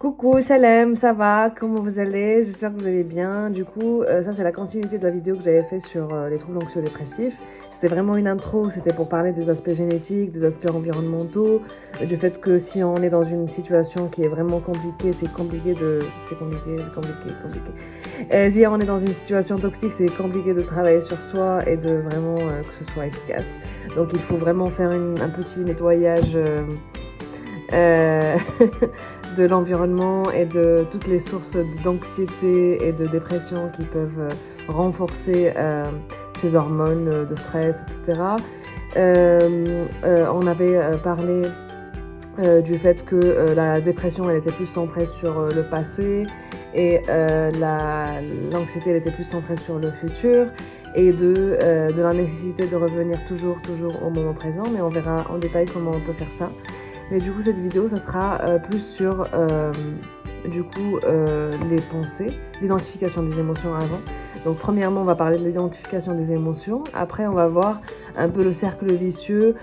Coucou, Salem, ça va? Comment vous allez? J'espère que vous allez bien. Du coup, ça c'est la continuité de la vidéo que j'avais fait sur les troubles anxio-dépressifs. C'était vraiment une intro, c'était pour parler des aspects génétiques, des aspects environnementaux, du fait que si on est dans une situation qui est vraiment compliquée, c'est compliqué de... C'est compliqué. Si on est dans une situation toxique, c'est compliqué de travailler sur soi et de vraiment que ce soit efficace. Donc il faut vraiment faire un petit nettoyage... Euh, de l'environnement et de toutes les sources d'anxiété et de dépression qui peuvent renforcer ces hormones de stress, etc. On avait parlé du fait que la dépression elle était plus centrée sur le passé et l'anxiété elle était plus centrée sur le futur et de la nécessité de revenir toujours au moment présent, mais on verra en détail comment on peut faire ça. Mais du coup, cette vidéo, ça sera plus sur les pensées, l'identification des émotions avant. Donc, premièrement, on va parler de l'identification des émotions. Après, on va voir un peu le cercle vicieux,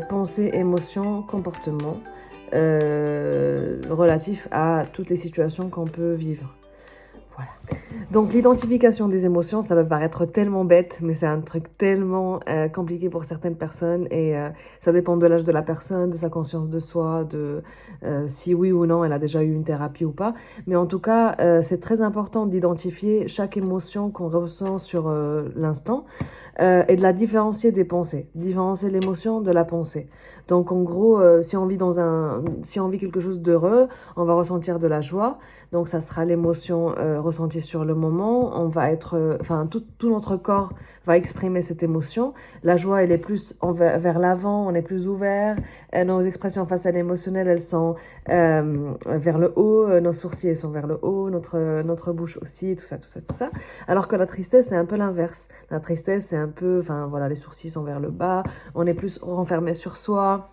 pensée, émotion, comportement, relatif à toutes les situations qu'on peut vivre. Voilà. Donc l'identification des émotions, ça peut paraître tellement bête, mais c'est un truc tellement compliqué pour certaines personnes et ça dépend de l'âge de la personne, de sa conscience de soi, de si oui ou non elle a déjà eu une thérapie ou pas. Mais en tout cas, c'est très important d'identifier chaque émotion qu'on ressent sur l'instant et de la différencier des pensées, différencier l'émotion de la pensée. Donc en gros, si on vit quelque chose d'heureux, on va ressentir de la joie. Donc ça sera l'émotion ressentie sur le moment. On va être, tout notre corps va exprimer cette émotion. La joie, elle est plus vers l'avant, on est plus ouvert. Nos expressions face à l'émotionnel, elles sont vers le haut. Nos sourcils, elles sont vers le haut. Notre bouche aussi, tout ça. Alors que la tristesse, c'est un peu l'inverse. La tristesse, c'est un peu, les sourcils sont vers le bas. On est plus renfermé sur soi.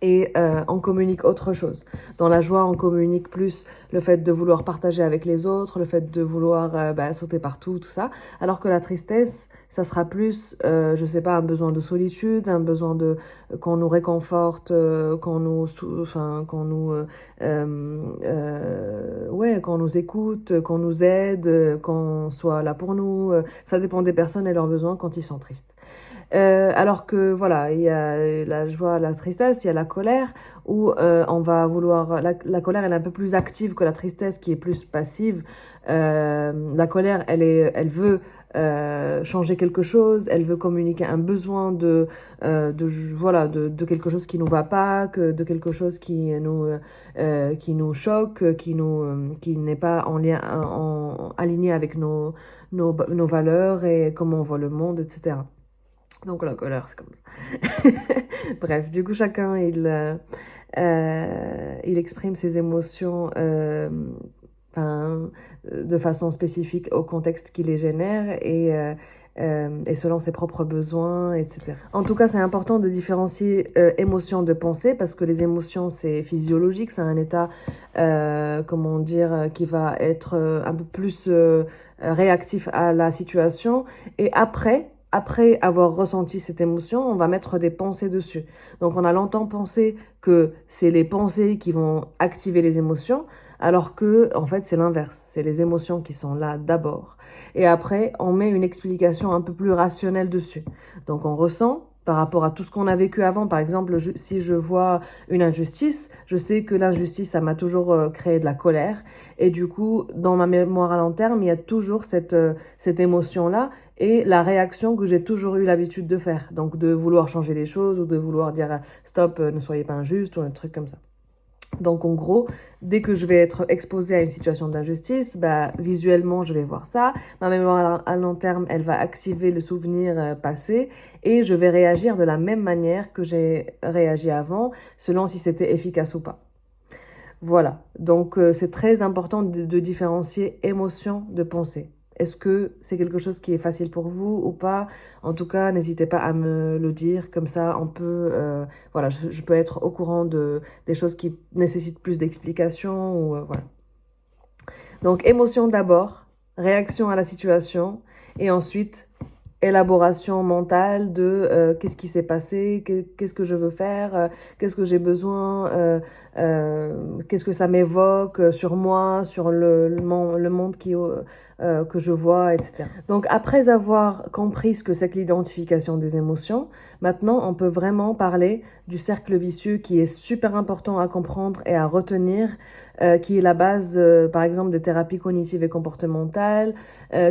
Et on communique autre chose. Dans la joie, on communique plus le fait de vouloir partager avec les autres, le fait de vouloir sauter partout, tout ça. Alors que la tristesse, ça sera plus, un besoin de solitude, un besoin de qu'on nous réconforte, qu'on nous écoute, qu'on nous aide, qu'on soit là pour nous. Ça dépend des personnes et leurs besoins quand ils sont tristes. Alors que voilà, il y a la joie, la tristesse, il y a la colère où on va vouloir... La colère, elle est un peu plus active que la tristesse qui est plus passive. La colère, elle veut changer quelque chose, elle veut communiquer un besoin de quelque chose qui nous va pas, de quelque chose qui nous choque, qui n'est pas en lien, aligné avec nos valeurs et comment on voit le monde, etc. Donc la colère, c'est comme ça. Bref, du coup, chacun, il exprime ses émotions de façon spécifique au contexte qui les génère et selon ses propres besoins, etc. En tout cas, c'est important de différencier émotion de pensée parce que les émotions, c'est physiologique, c'est un état, qui va être un peu plus réactif à la situation. Et après avoir ressenti cette émotion, on va mettre des pensées dessus. Donc, on a longtemps pensé que c'est les pensées qui vont activer les émotions, alors que, en fait, c'est l'inverse. C'est les émotions qui sont là d'abord. Et après, on met une explication un peu plus rationnelle dessus. Donc, on ressent par rapport à tout ce qu'on a vécu avant. Par exemple, si je vois une injustice, je sais que l'injustice, ça m'a toujours créé de la colère. Et du coup, dans ma mémoire à long terme, il y a toujours cette émotion-là et la réaction que j'ai toujours eu l'habitude de faire. Donc, de vouloir changer les choses ou de vouloir dire stop, ne soyez pas injuste ou un truc comme ça. Donc, en gros, dès que je vais être exposée à une situation d'injustice, visuellement, je vais voir ça. Ma mémoire à long terme, elle va activer le souvenir passé et je vais réagir de la même manière que j'ai réagi avant, selon si c'était efficace ou pas. Voilà. Donc, c'est très important de différencier émotion de pensée. Est-ce que c'est quelque chose qui est facile pour vous ou pas? En tout cas, n'hésitez pas à me le dire. Comme ça, on peut, je peux être au courant des choses qui nécessitent plus d'explications ou voilà. Donc, émotion d'abord, réaction à la situation et ensuite élaboration mentale de qu'est-ce qui s'est passé, qu'est-ce que je veux faire, qu'est-ce que j'ai besoin, qu'est-ce que ça m'évoque sur moi, sur le monde que je vois, etc. Donc après avoir compris ce que c'est que l'identification des émotions, maintenant on peut vraiment parler du cercle vicieux qui est super important à comprendre et à retenir, qui est la base par exemple des thérapies cognitives et comportementales,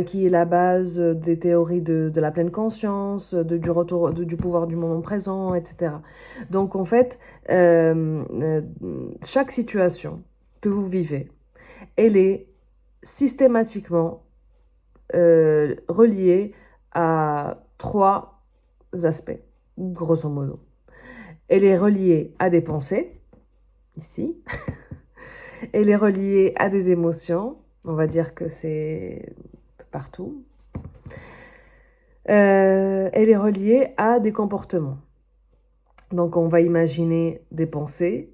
qui est la base des théories de la pleine conscience, du retour du pouvoir du moment présent, etc. Donc en fait, chaque situation que vous vivez, elle est systématiquement reliée à trois aspects, grosso modo. Elle est reliée à des pensées, ici. Elle est reliée à des émotions. On va dire que c'est partout. Elle est reliée à des comportements. Donc on va imaginer des pensées,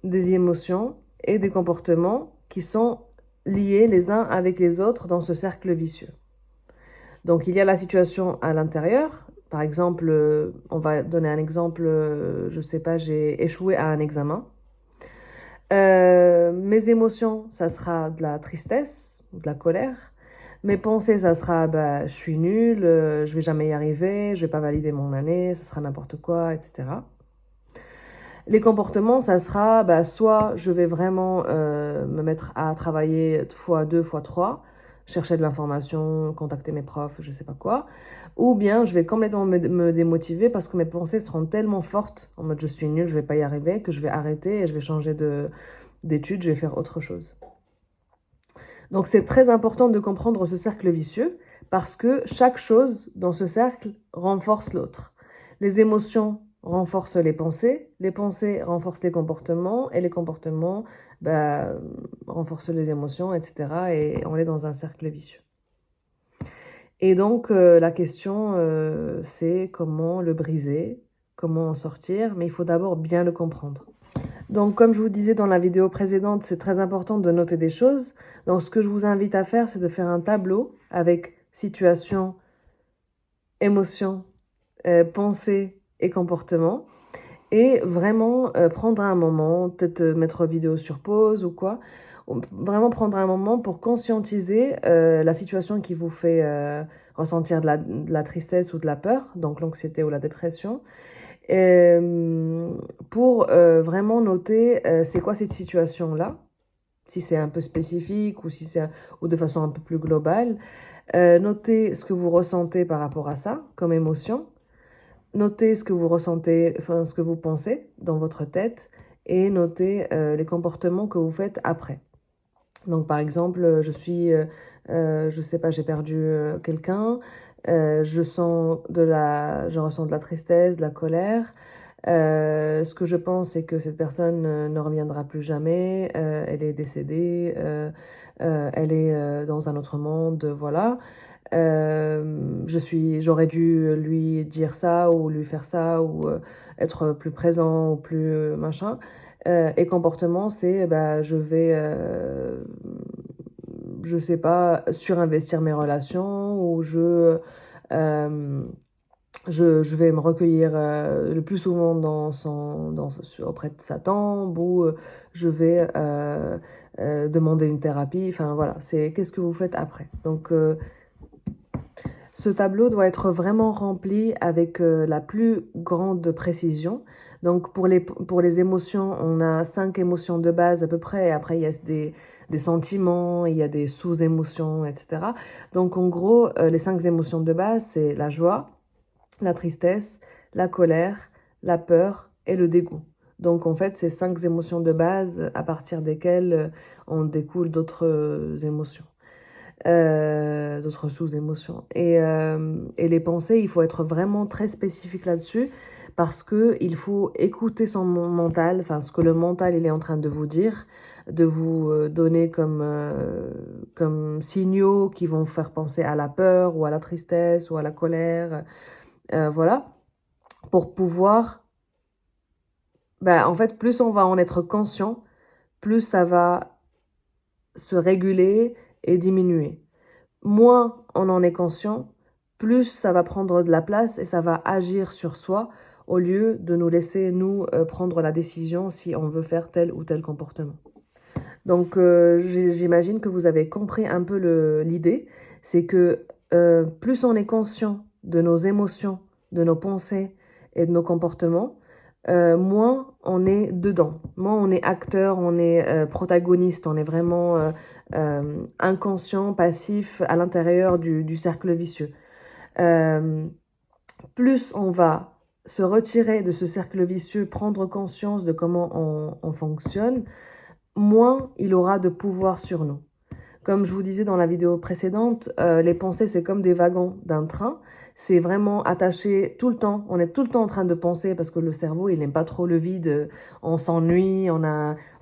des émotions et des comportements qui sont liés les uns avec les autres dans ce cercle vicieux. Donc il y a la situation à l'intérieur. Par exemple, on va donner un exemple, je sais pas, j'ai échoué à un examen. Mes émotions, ça sera de la tristesse, de la colère. Mes pensées, ça sera bah, je suis nulle, je vais jamais y arriver, je vais pas valider mon année, ça sera n'importe quoi, etc. Les comportements, ça sera bah, soit je vais vraiment me mettre à travailler fois 2, fois 3, chercher de l'information, contacter mes profs, je sais pas quoi, ou bien je vais complètement me démotiver parce que mes pensées seront tellement fortes, en mode je suis nulle, je vais pas y arriver, que je vais arrêter et je vais changer d'études, je vais faire autre chose. Donc c'est très important de comprendre ce cercle vicieux parce que chaque chose dans ce cercle renforce l'autre. Les émotions renforcent les pensées renforcent les comportements et les comportements bah, renforcent les émotions, etc. Et on est dans un cercle vicieux. Et donc la question c'est comment le briser, comment en sortir, mais il faut d'abord bien le comprendre. Donc, comme je vous disais dans la vidéo précédente, c'est très important de noter des choses. Donc, ce que je vous invite à faire, c'est de faire un tableau avec situation, émotion, pensée et comportement. Et vraiment prendre un moment, peut-être mettre vidéo sur pause ou quoi. Vraiment prendre un moment pour conscientiser la situation qui vous fait ressentir de la tristesse ou de la peur, donc l'anxiété ou la dépression. Pour vraiment noter c'est quoi cette situation-là, si c'est un peu spécifique ou si c'est ou de façon un peu plus globale. Notez ce que vous ressentez par rapport à ça comme émotion. Notez ce que vous ressentez, enfin ce que vous pensez dans votre tête et notez les comportements que vous faites après. Donc par exemple, je sais pas, j'ai perdu quelqu'un, je ressens de la tristesse, de la colère. Ce que je pense, c'est que cette personne ne reviendra plus jamais, elle est décédée, elle est dans un autre monde, voilà. J'aurais dû lui dire ça ou lui faire ça ou être plus présent ou plus machin. Et comportement, c'est bah, je sais pas, surinvestir mes relations ou euh, je vais me recueillir le plus souvent auprès de sa tombe ou je vais demander une thérapie. Enfin voilà, c'est qu'est-ce que vous faites après. Donc ce tableau doit être vraiment rempli avec la plus grande précision. Donc pour les émotions, on a 5 émotions de base à peu près. Et après, il y a des sentiments, il y a des sous-émotions, etc. Donc en gros, les 5 émotions de base, c'est la joie, la tristesse, la colère, la peur et le dégoût. Donc en fait, c'est 5 émotions de base à partir desquelles on découle d'autres émotions. D'autres sous-émotions. Et les pensées, il faut être vraiment très spécifique là-dessus parce que il faut écouter son mental, enfin ce que le mental il est en train de vous dire, de vous donner comme signaux qui vont faire penser à la peur ou à la tristesse ou à la colère, voilà, pour pouvoir, en fait, plus on va en être conscient, plus ça va se réguler et diminuer. Moins on en est conscient, plus ça va prendre de la place et ça va agir sur soi au lieu de nous laisser, nous, prendre la décision si on veut faire tel ou tel comportement. Donc, j'imagine que vous avez compris un peu l'idée. C'est que plus on est conscient de nos émotions, de nos pensées et de nos comportements, moins on est dedans, moins on est acteur, on est protagoniste, on est vraiment inconscient, passif à l'intérieur du cercle vicieux. Plus on va se retirer de ce cercle vicieux, prendre conscience de comment on fonctionne, moins il aura de pouvoir sur nous. Comme je vous disais dans la vidéo précédente, les pensées, c'est comme des wagons d'un train. C'est vraiment attaché tout le temps. On est tout le temps en train de penser parce que le cerveau, il n'aime pas trop le vide. On s'ennuie,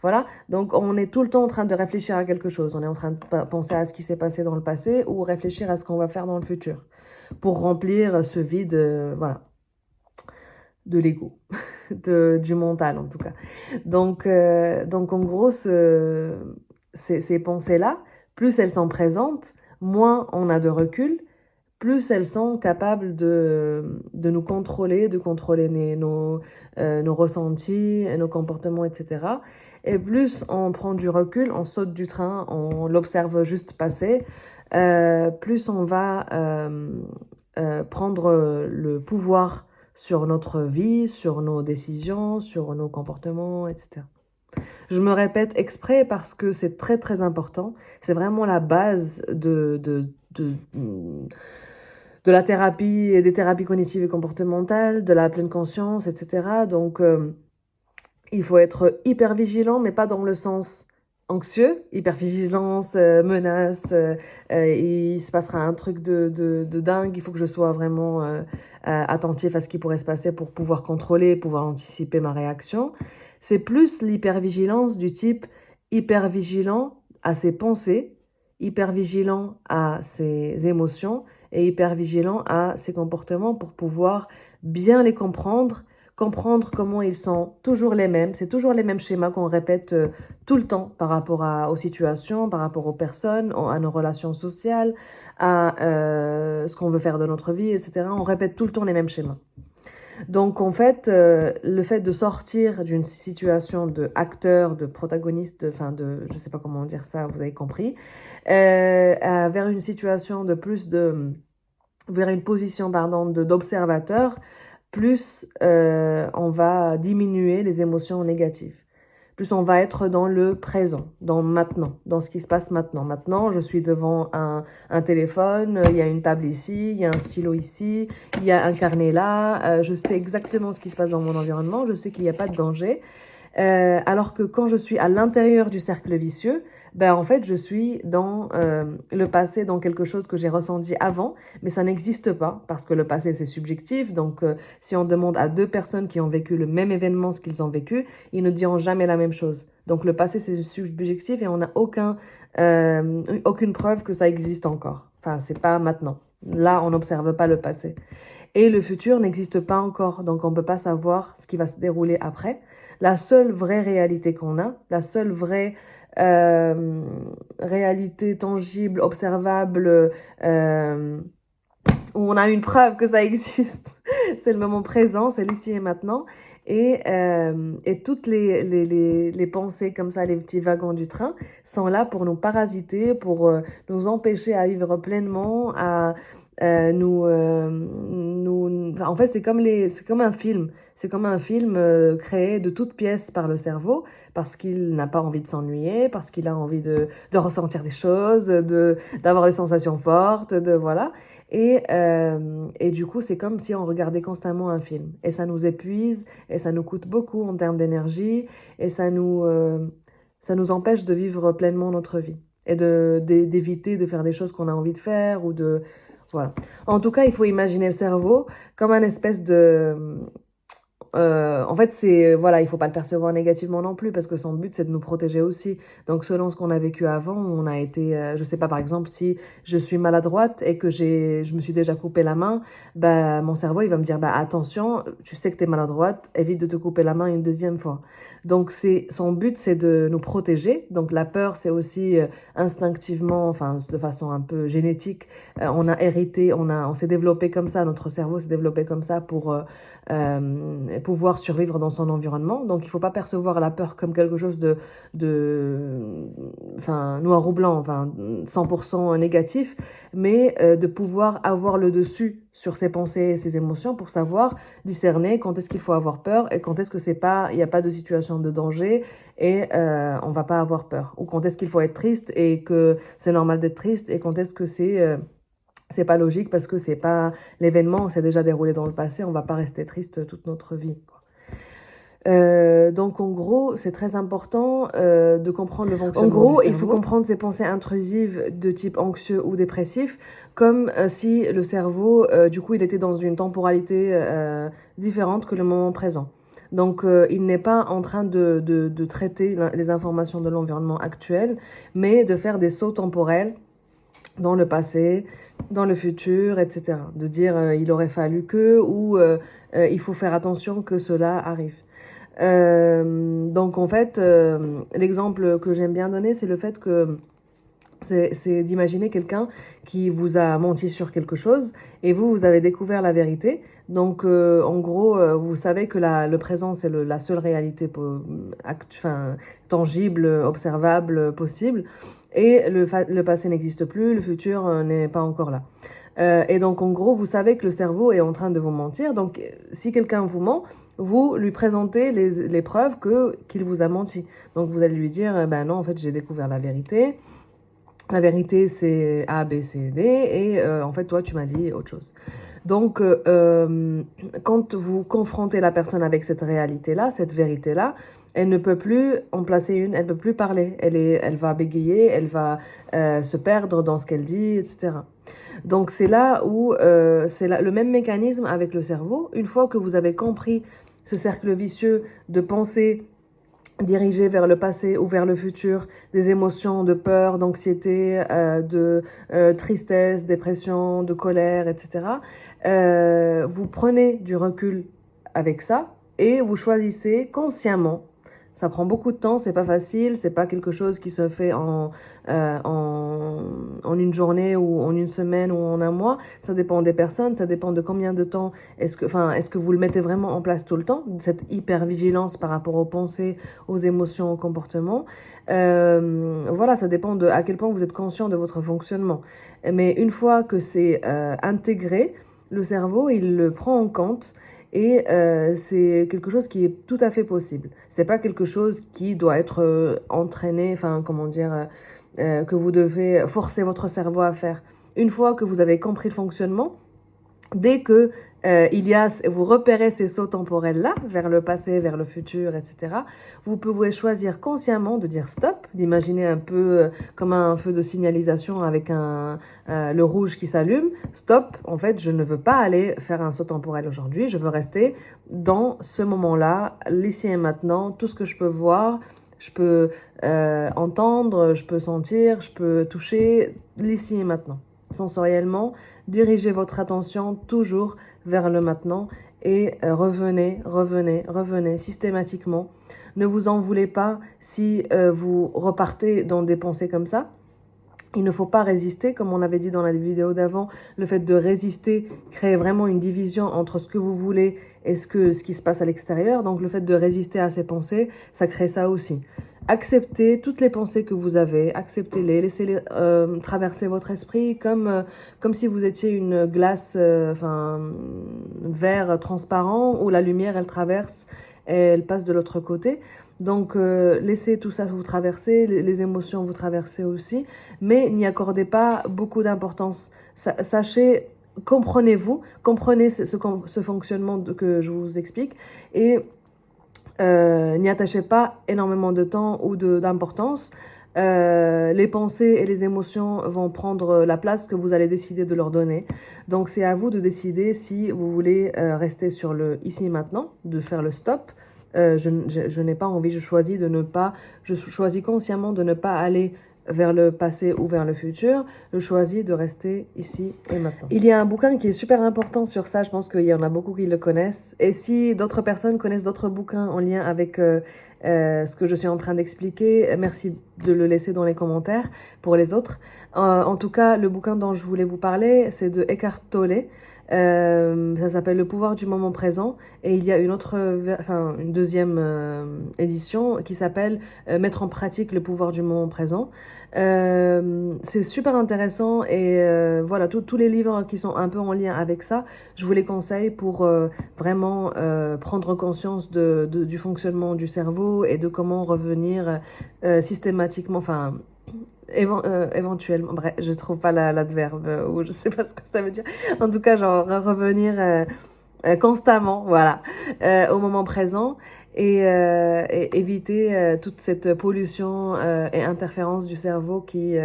voilà. Donc, on est tout le temps en train de réfléchir à quelque chose. On est en train de penser à ce qui s'est passé dans le passé ou réfléchir à ce qu'on va faire dans le futur pour remplir ce vide, voilà, de l'ego, du mental en tout cas. Donc en gros, ces pensées-là, plus elles sont présentes, moins on a de recul, plus elles sont capables de nous contrôler, de contrôler nos ressentis, nos comportements, etc. Et plus on prend du recul, on saute du train, on l'observe juste passer, plus on va prendre le pouvoir sur notre vie, sur nos décisions, sur nos comportements, etc. Je me répète exprès parce que c'est très très important. C'est vraiment la base de la thérapie et des thérapies cognitives et comportementales, de la pleine conscience, etc. Donc, il faut être hyper vigilant, mais pas dans le sens anxieux, hypervigilance, menace, il se passera un truc de dingue, il faut que je sois vraiment attentif à ce qui pourrait se passer pour pouvoir contrôler, pouvoir anticiper ma réaction. C'est plus l'hypervigilance du type hypervigilant à ses pensées, hypervigilant à ses émotions et hypervigilant à ses comportements pour pouvoir bien les comprendre comment ils sont toujours les mêmes. C'est toujours les mêmes schémas qu'on répète tout le temps par rapport aux situations, par rapport aux personnes, à nos relations sociales, à ce qu'on veut faire de notre vie, etc. On répète tout le temps les mêmes schémas. Donc en fait, le fait de sortir d'une situation de acteur, de protagoniste, je sais pas comment dire ça, vous avez compris, vers une situation vers une position, pardon, d'observateur, plus on va diminuer les émotions négatives. Plus on va être dans le présent, dans maintenant, dans ce qui se passe maintenant. Maintenant, je suis devant un téléphone, il y a une table ici, il y a un stylo ici, il y a un carnet là, je sais exactement ce qui se passe dans mon environnement, je sais qu'il n'y a pas de danger. Alors que quand je suis à l'intérieur du cercle vicieux, en fait, je suis dans le passé, dans quelque chose que j'ai ressenti avant, mais ça n'existe pas, parce que le passé, c'est subjectif. Donc, si on demande à deux personnes qui ont vécu le même événement ce qu'ils ont vécu, ils ne diront jamais la même chose. Donc, le passé, c'est subjectif et on n'a aucune preuve que ça existe encore. Enfin, c'est pas maintenant. Là, on n'observe pas le passé. Et le futur n'existe pas encore, donc on ne peut pas savoir ce qui va se dérouler après. La seule vraie réalité qu'on a, la seule vraie réalité tangible, observable, où on a une preuve que ça existe, c'est le moment présent, c'est l'ici et maintenant. Et toutes les pensées comme ça, les petits wagons du train, sont là pour nous parasiter, pour nous empêcher à vivre pleinement, à en fait, c'est comme un film. C'est comme un film créé de toutes pièces par le cerveau, parce qu'il n'a pas envie de s'ennuyer, parce qu'il a envie de ressentir des choses, d'avoir des sensations fortes, voilà. Et du coup, c'est comme si on regardait constamment un film. Et ça nous épuise, et ça nous coûte beaucoup en termes d'énergie, et ça nous empêche de vivre pleinement notre vie. Et d'éviter de faire des choses qu'on a envie de faire, voilà. En tout cas, il faut imaginer le cerveau comme un espèce en fait, c'est, voilà, il faut pas le percevoir négativement non plus, parce que son but, c'est de nous protéger aussi. Donc, selon ce qu'on a vécu avant, on a été, je sais pas, par exemple, si je suis maladroite et que je me suis déjà coupé la main, bah, mon cerveau, il va me dire, bah, attention, tu sais que t'es maladroite, évite de te couper la main une deuxième fois. Donc, son but, c'est de nous protéger. Donc, la peur, c'est aussi instinctivement, enfin, de façon un peu génétique, on a hérité, on s'est développé comme ça, notre cerveau s'est développé comme ça pour pouvoir survivre dans son environnement. Donc, il ne faut pas percevoir la peur comme quelque chose enfin, noir ou blanc, enfin, 100% négatif, mais de pouvoir avoir le dessus sur ses pensées et ses émotions pour savoir discerner quand est-ce qu'il faut avoir peur et quand est-ce que il n'y a pas de situation de danger et on va pas avoir peur. Ou quand est-ce qu'il faut être triste et que c'est normal d'être triste et quand est-ce que c'est pas logique parce que c'est pas l'événement s'est déjà déroulé dans le passé, on va pas rester triste toute notre vie, quoi. Donc en gros, c'est très important de comprendre le fonctionnement du cerveau. Il faut comprendre ces pensées intrusives de type anxieux ou dépressif comme si le cerveau, du coup, il était dans une temporalité différente que le moment présent. Donc, il n'est pas en train de traiter les informations de l'environnement actuel, mais de faire des sauts temporels dans le passé, dans le futur, etc. De dire il aurait fallu que ou il faut faire attention que cela arrive. Donc en fait, l'exemple que j'aime bien donner, c'est le fait que c'est d'imaginer quelqu'un qui vous a menti sur quelque chose et vous avez découvert la vérité. Donc, en gros, vous savez que le présent, c'est la seule réalité tangible, observable, possible. Et le passé n'existe plus, le futur n'est pas encore là. Et donc, en gros, vous savez que le cerveau est en train de vous mentir. Donc, si quelqu'un vous ment, vous lui présentez les preuves qu'il vous a menti. Donc, vous allez lui dire, ben non, en fait, j'ai découvert la vérité. La vérité, c'est A, B, C, D. Et en fait, toi, tu m'as dit autre chose. Donc, quand vous confrontez la personne avec cette réalité-là, cette vérité-là, elle ne peut plus en placer une, elle ne peut plus parler. Elle va bégayer, elle va se perdre dans ce qu'elle dit, etc. Donc, c'est là où le même mécanisme avec le cerveau. Une fois que vous avez compris ce cercle vicieux de pensée dirigé vers le passé ou vers le futur, des émotions de peur, d'anxiété, de tristesse, dépression, de colère, etc. Vous prenez du recul avec ça et vous choisissez consciemment. Ça prend beaucoup de temps, c'est pas facile, c'est pas quelque chose qui se fait en une journée ou en une semaine ou en un mois. Ça dépend des personnes, ça dépend de combien de temps est-ce que vous le mettez vraiment en place tout le temps, cette hyper-vigilance par rapport aux pensées, aux émotions, aux comportements. Voilà, ça dépend à quel point vous êtes conscient de votre fonctionnement. Mais une fois que c'est intégré, le cerveau, il le prend en compte. Et c'est quelque chose qui est tout à fait possible. C'est pas quelque chose qui doit être entraîné, enfin comment dire, que vous devez forcer votre cerveau à faire. Une fois que vous avez compris le fonctionnement, dès que vous repérez ces sauts temporels-là, vers le passé, vers le futur, etc., vous pouvez choisir consciemment de dire stop, d'imaginer un peu comme un feu de signalisation avec le rouge qui s'allume. Stop, en fait, je ne veux pas aller faire un saut temporel aujourd'hui, je veux rester dans ce moment-là, l'ici et maintenant, tout ce que je peux voir, je peux entendre, je peux sentir, je peux toucher, l'ici et maintenant. Sensoriellement, dirigez votre attention toujours vers le maintenant et revenez systématiquement. Ne vous en voulez pas si vous repartez dans des pensées comme ça. Il ne faut pas résister, comme on avait dit dans la vidéo d'avant. Le fait de résister crée vraiment une division entre ce que vous voulez et ce qui se passe à l'extérieur. Donc le fait de résister à ces pensées, ça crée ça aussi. Acceptez toutes les pensées que vous avez, acceptez-les, laissez-les traverser votre esprit comme si vous étiez une glace, verre transparent où la lumière, elle traverse et elle passe de l'autre côté. Donc, laissez tout ça vous traverser, les émotions vous traverser aussi, mais n'y accordez pas beaucoup d'importance. Sachez, comprenez ce fonctionnement que je vous explique et n'y attachez pas énormément de temps ou d'importance. les pensées et les émotions vont prendre la place que vous allez décider de leur donner. Donc c'est à vous de décider si vous voulez rester sur le ici et maintenant, de faire le stop. Je n'ai pas envie, je choisis consciemment de ne pas aller vers le passé ou vers le futur, je choisis de rester ici et maintenant. Il y a un bouquin qui est super important sur ça, je pense qu'il y en a beaucoup qui le connaissent. Et si d'autres personnes connaissent d'autres bouquins en lien avec ce que je suis en train d'expliquer, merci de le laisser dans les commentaires pour les autres. En tout cas, le bouquin dont je voulais vous parler, c'est de Eckhart Tolle. Ça s'appelle Le pouvoir du moment présent et il y a une deuxième édition qui s'appelle Mettre en pratique le pouvoir du moment présent. C'est super intéressant et voilà, tous les livres qui sont un peu en lien avec ça, je vous les conseille pour vraiment prendre conscience du fonctionnement du cerveau et de comment revenir systématiquement, éventuellement, bref, je trouve pas l'adverbe ou je sais pas ce que ça veut dire. En tout cas, genre revenir constamment, voilà, au moment présent et éviter toute cette pollution et interférence du cerveau qui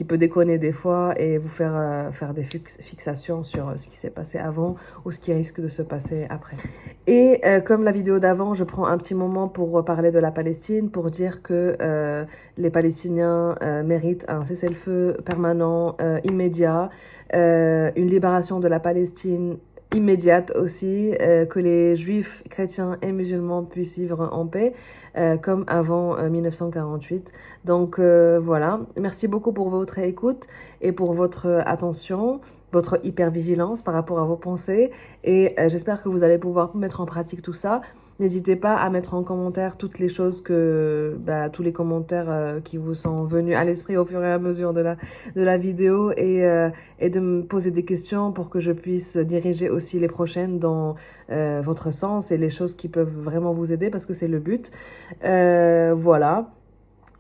peut déconner des fois et vous faire des fixations sur ce qui s'est passé avant ou ce qui risque de se passer après. Et comme la vidéo d'avant, je prends un petit moment pour parler de la Palestine, pour dire que les Palestiniens méritent un cessez-le-feu permanent, immédiat, une libération de la Palestine immédiate aussi, que les juifs, chrétiens et musulmans puissent vivre en paix, comme avant 1948. Donc voilà, merci beaucoup pour votre écoute et pour votre attention, votre hypervigilance par rapport à vos pensées et j'espère que vous allez pouvoir mettre en pratique tout ça. N'hésitez pas à mettre en commentaire toutes les choses tous les commentaires qui vous sont venus à l'esprit au fur et à mesure de la vidéo et de me poser des questions pour que je puisse diriger aussi les prochaines dans votre sens et les choses qui peuvent vraiment vous aider parce que c'est le but. Voilà.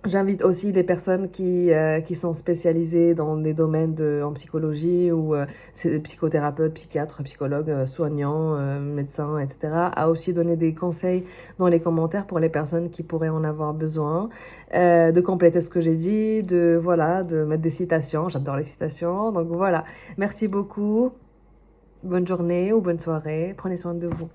J'invite aussi les personnes qui sont spécialisées dans des domaines en psychologie ou c'est des psychothérapeutes, psychiatres, psychologues, soignants, médecins, etc. à aussi donner des conseils dans les commentaires pour les personnes qui pourraient en avoir besoin, de compléter ce que j'ai dit, de mettre des citations. J'adore les citations. Donc voilà, merci beaucoup. Bonne journée ou bonne soirée. Prenez soin de vous.